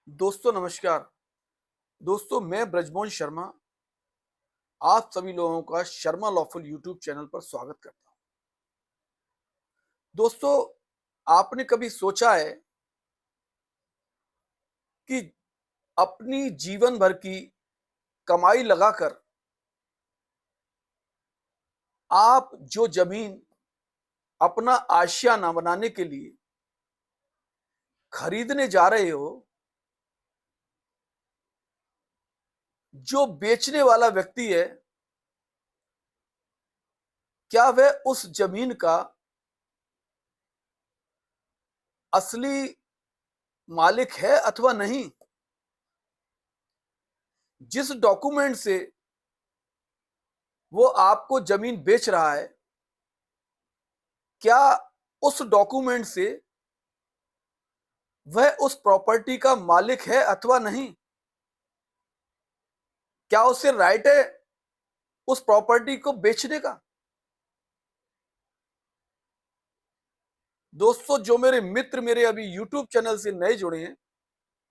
दोस्तों नमस्कार। दोस्तों मैं ब्रजमोहन शर्मा आप सभी लोगों का शर्मा लॉफुल यूट्यूब चैनल पर स्वागत करता हूं। दोस्तों आपने कभी सोचा है कि अपनी जीवन भर की कमाई लगाकर आप जो जमीन अपना आशियाना बनाने के लिए खरीदने जा रहे हो, जो बेचने वाला व्यक्ति है क्या वह उस जमीन का असली मालिक है अथवा नहीं। जिस डॉक्यूमेंट से वो आपको जमीन बेच रहा है, क्या उस डॉक्यूमेंट से वह उस प्रॉपर्टी का मालिक है अथवा नहीं। क्या उसे राइट है उस प्रॉपर्टी को बेचने का। दोस्तों जो मेरे मित्र मेरे अभी यूट्यूब चैनल से नए जुड़े हैं,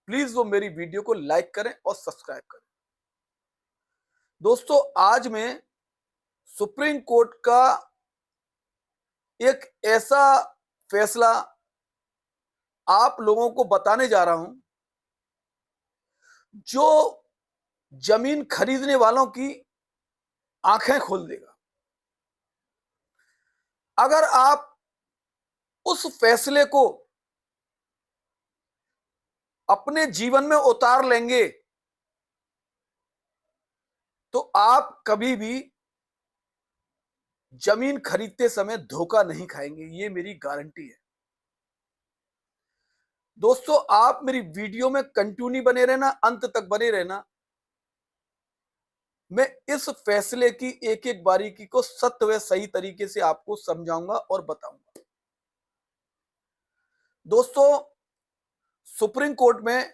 प्लीज वो मेरी वीडियो को लाइक करें और सब्सक्राइब करें। दोस्तों आज मैं सुप्रीम कोर्ट का एक ऐसा फैसला आप लोगों को बताने जा रहा हूं जो जमीन खरीदने वालों की आंखें खोल देगा। अगर आप उस फैसले को अपने जीवन में उतार लेंगे तो आप कभी भी जमीन खरीदते समय धोखा नहीं खाएंगे, ये मेरी गारंटी है। दोस्तों आप मेरी वीडियो में कंटिन्यू बने रहना, अंत तक बने रहना। मैं इस फैसले की एक एक बारीकी को सत्य व सही तरीके से आपको समझाऊंगा और बताऊंगा। दोस्तों सुप्रीम कोर्ट में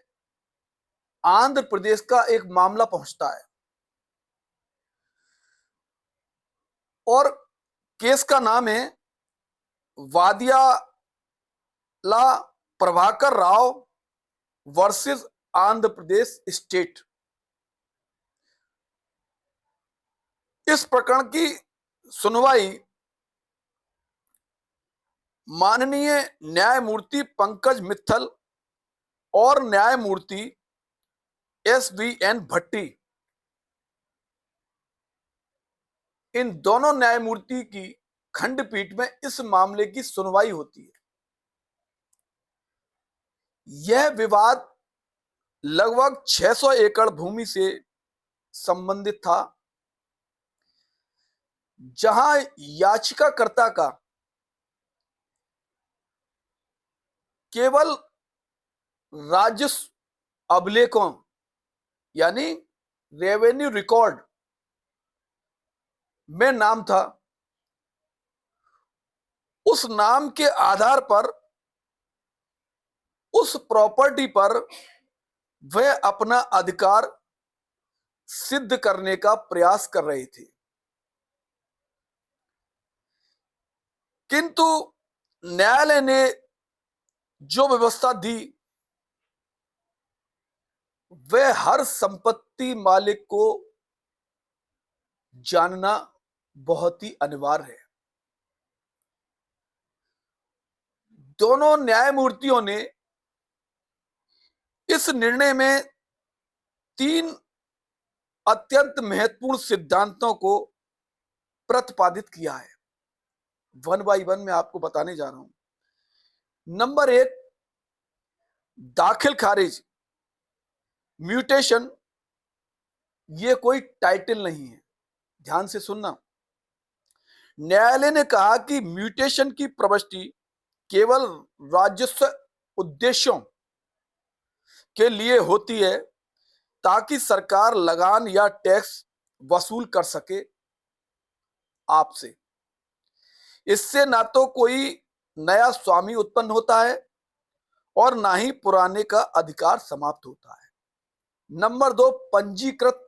आंध्र प्रदेश का एक मामला पहुंचता है और केस का नाम है वादियाला प्रभाकर राव वर्सेस आंध्र प्रदेश स्टेट। इस प्रकरण की सुनवाई माननीय न्यायमूर्ति पंकज मित्तल और न्यायमूर्ति एस.वी.एन. भट्टी, इन दोनों न्यायमूर्ति की खंडपीठ में इस मामले की सुनवाई होती है। यह विवाद लगभग 600 एकड़ भूमि से संबंधित था, जहां याचिकाकर्ता का केवल राजस्व अभिलेखों यानी रेवेन्यू रिकॉर्ड में नाम था। उस नाम के आधार पर उस प्रॉपर्टी पर वह अपना अधिकार सिद्ध करने का प्रयास कर रहे थे, किंतु न्यायालय ने जो व्यवस्था दी वह हर संपत्ति मालिक को जानना बहुत ही अनिवार्य है। दोनों न्यायमूर्तियों ने इस निर्णय में 3 अत्यंत महत्वपूर्ण सिद्धांतों को प्रतिपादित किया है। वन बाय वन मैं आपको बताने जा रहा हूं। नंबर 1, दाखिल खारिज म्यूटेशन ये कोई टाइटल नहीं है। ध्यान से सुनना। न्यायालय ने कहा कि म्यूटेशन की प्रविष्टि केवल राजस्व उद्देश्यों के लिए होती है ताकि सरकार लगान या टैक्स वसूल कर सके आपसे। इससे ना तो कोई नया स्वामी उत्पन्न होता है और ना ही पुराने का अधिकार समाप्त होता है। नंबर 2, पंजीकृत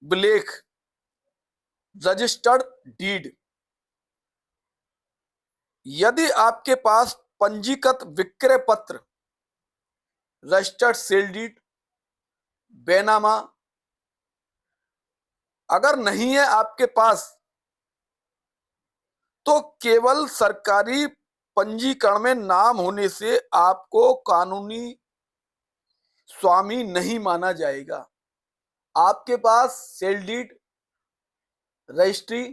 विलेख रजिस्टर्ड डीड। यदि आपके पास पंजीकृत विक्रय पत्र रजिस्टर्ड सेल डीड, बैनामा अगर नहीं है आपके पास तो केवल सरकारी पंजीकरण में नाम होने से आपको कानूनी स्वामी नहीं माना जाएगा। आपके पास सेल डीड, रजिस्ट्री,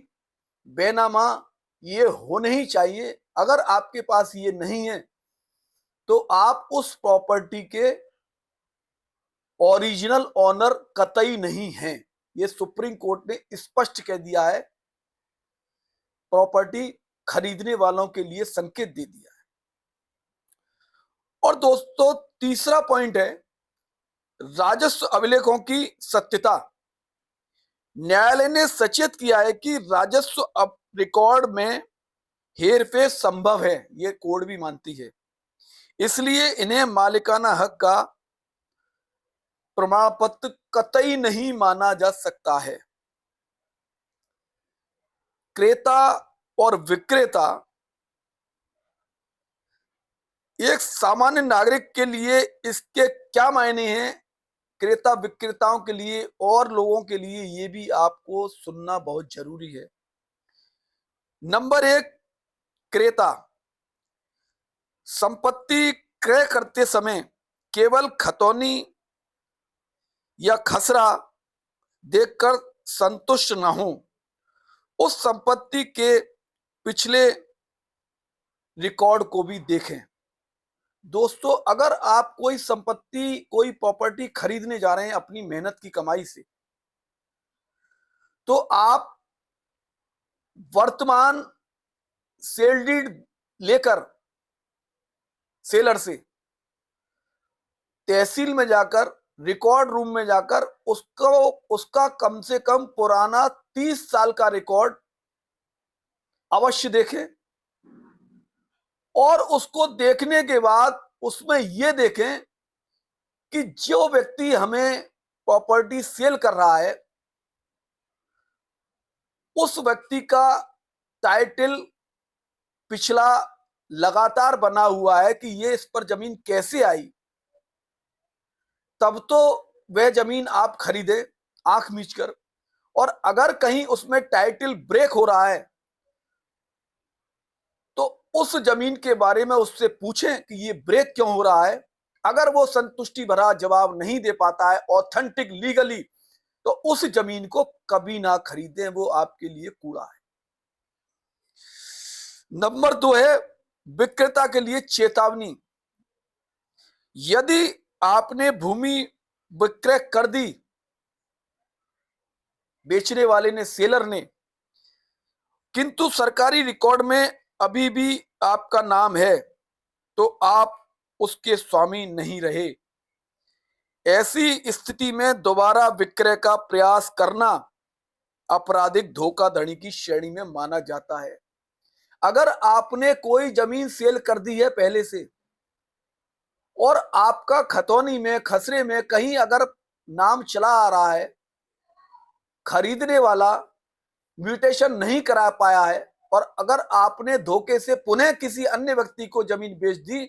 बैनामा ये होने ही चाहिए। अगर आपके पास ये नहीं है तो आप उस प्रॉपर्टी के ओरिजिनल ऑनर कतई नहीं हैं। ये सुप्रीम कोर्ट ने स्पष्ट कह दिया है, प्रॉपर्टी खरीदने वालों के लिए संकेत दे दिया है। और दोस्तों तीसरा पॉइंट है राजस्व अभिलेखों की सत्यता। न्यायालय ने सचेत किया है कि राजस्व रिकॉर्ड में हेरफेर संभव है, ये कोर्ट भी मानती है, इसलिए इन्हें मालिकाना हक का प्रमाण पत्र कतई नहीं माना जा सकता है। क्रेता और विक्रेता एक सामान्य नागरिक के लिए इसके क्या मायने हैं, क्रेता विक्रेताओं के लिए और लोगों के लिए, ये भी आपको सुनना बहुत जरूरी है। नंबर 1, क्रेता संपत्ति क्रय करते समय केवल खतौनी या खसरा देखकर संतुष्ट न हो, उस संपत्ति के पिछले रिकॉर्ड को भी देखें। दोस्तों अगर आप कोई संपत्ति, कोई प्रॉपर्टी खरीदने जा रहे हैं अपनी मेहनत की कमाई से, तो आप वर्तमान सेल डीड लेकर सेलर से तहसील में जाकर, रिकॉर्ड रूम में जाकर उसका कम से कम पुराना 30 साल का रिकॉर्ड अवश्य देखें। और उसको देखने के बाद उसमें यह देखें कि जो व्यक्ति हमें प्रॉपर्टी सेल कर रहा है उस व्यक्ति का टाइटल पिछला लगातार बना हुआ है कि ये इस पर जमीन कैसे आई, तब तो वह जमीन आप खरीदे आंख मीचकर। और अगर कहीं उसमें टाइटल ब्रेक हो रहा है तो उस जमीन के बारे में उससे पूछें कि ये ब्रेक क्यों हो रहा है। अगर वो संतुष्टि भरा जवाब नहीं दे पाता है ऑथेंटिक लीगली, तो उस जमीन को कभी ना खरीदें, वो आपके लिए कूड़ा है। नंबर 2 है विक्रेता के लिए चेतावनी। यदि आपने भूमि विक्रय कर दी, बेचने वाले ने, सेलर ने, किंतु सरकारी रिकॉर्ड में अभी भी आपका नाम है, तो आप उसके स्वामी नहीं रहे। ऐसी स्थिति में दोबारा विक्रय का प्रयास करना आपराधिक धोखाधड़ी की श्रेणी में माना जाता है। अगर आपने कोई जमीन सेल कर दी है पहले से और आपका खतौनी में, खसरे में कहीं अगर नाम चला आ रहा है, खरीदने वाला म्यूटेशन नहीं करा पाया है, और अगर आपने धोखे से पुनः किसी अन्य व्यक्ति को जमीन बेच दी,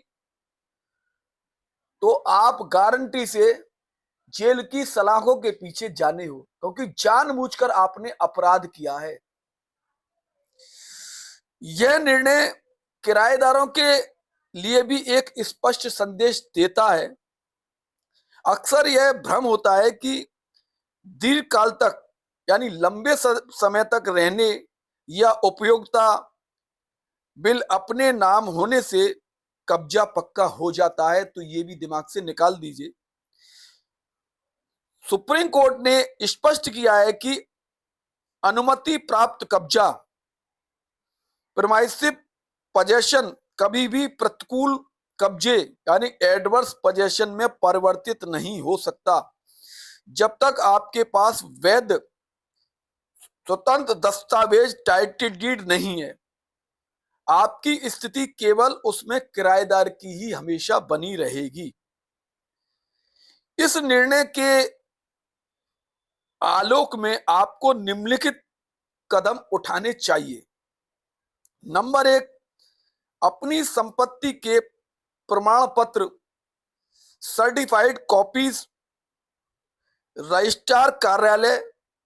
तो आप गारंटी से जेल की सलाखों के पीछे जाने हो, क्योंकि जानबूझकर आपने अपराध किया है। यह निर्णय किराएदारों के लिए भी एक स्पष्ट संदेश देता है। अक्सर यह भ्रम होता है कि दीर्घकाल तक, यानी लंबे समय तक रहने या उपयोगिता बिल अपने नाम होने से कब्जा पक्का हो जाता है, तो यह भी दिमाग से निकाल दीजिए। सुप्रीम कोर्ट ने स्पष्ट किया है कि अनुमति प्राप्त कब्जा, परमाइसिव पोजेशन, कभी भी प्रतिकूल कब्जे यानी एडवर्स पोजेशन में परिवर्तित नहीं हो सकता जब तक आपके पास वैध स्वतंत्र दस्तावेज टाइटल डीड नहीं है। आपकी स्थिति केवल उसमें किराएदार की ही हमेशा बनी रहेगी। इस निर्णय के आलोक में आपको निम्नलिखित कदम उठाने चाहिए। नंबर 1, अपनी संपत्ति के प्रमाण पत्र सर्टिफाइड कॉपीज रजिस्ट्रार कार्यालय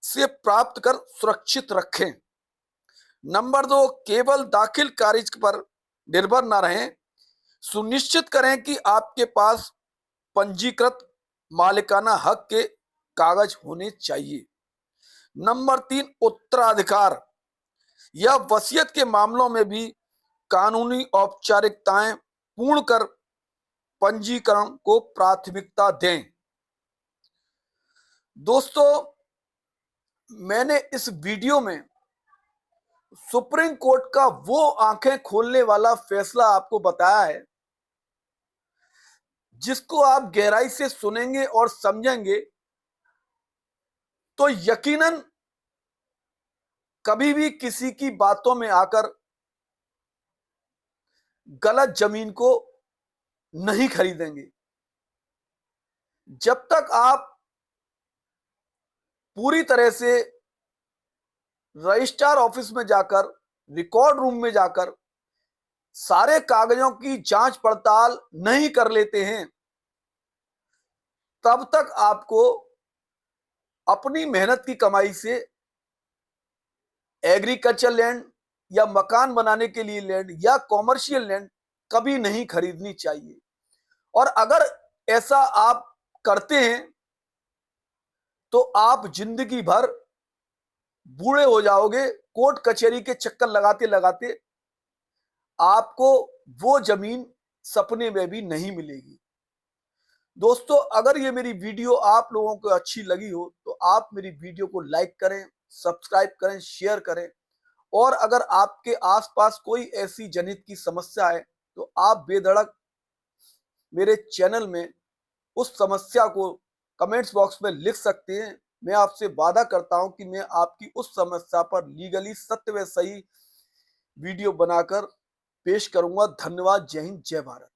से प्राप्त कर सुरक्षित रखें। नंबर 2, केवल दाखिल खारिज पर निर्भर न रहें। सुनिश्चित करें कि आपके पास पंजीकृत मालिकाना हक के कागज होने चाहिए। नंबर 3, उत्तराधिकार या वसीयत के मामलों में भी कानूनी औपचारिकताएं पूर्ण कर पंजीकरण को प्राथमिकता दें। दोस्तों, मैंने इस वीडियो में सुप्रीम कोर्ट का वो आंखें खोलने वाला फैसला आपको बताया है जिसको आप गहराई से सुनेंगे और समझेंगे तो यकीनन कभी भी किसी की बातों में आकर गलत जमीन को नहीं खरीदेंगे। जब तक आप पूरी तरह से रजिस्ट्रार ऑफिस में जाकर, रिकॉर्ड रूम में जाकर सारे कागजों की जांच पड़ताल नहीं कर लेते हैं, तब तक आपको अपनी मेहनत की कमाई से एग्रीकल्चर लैंड या मकान बनाने के लिए लैंड या कॉमर्शियल लैंड कभी नहीं खरीदनी चाहिए। और अगर ऐसा आप करते हैं तो आप जिंदगी भर बूढ़े हो जाओगे। कोर्ट कचहरी के चक्कर लगाते लगाते आपको वो जमीन सपने में भी नहीं मिलेगी। दोस्तों, अगर ये मेरी वीडियो आप लोगों को अच्छी लगी हो तो आप मेरी वीडियो को लाइक करें, सब्सक्राइब करें, शेयर करें। और अगर आपके आसपास कोई ऐसी जनहित की समस्या है तो आप बेधड़क मेरे चैनल में उस समस्या को कमेंट्स बॉक्स में लिख सकते हैं। मैं आपसे वादा करता हूं कि मैं आपकी उस समस्या पर लीगली सत्य व सही वीडियो बनाकर पेश करूंगा। धन्यवाद। जय हिंद, जय भारत।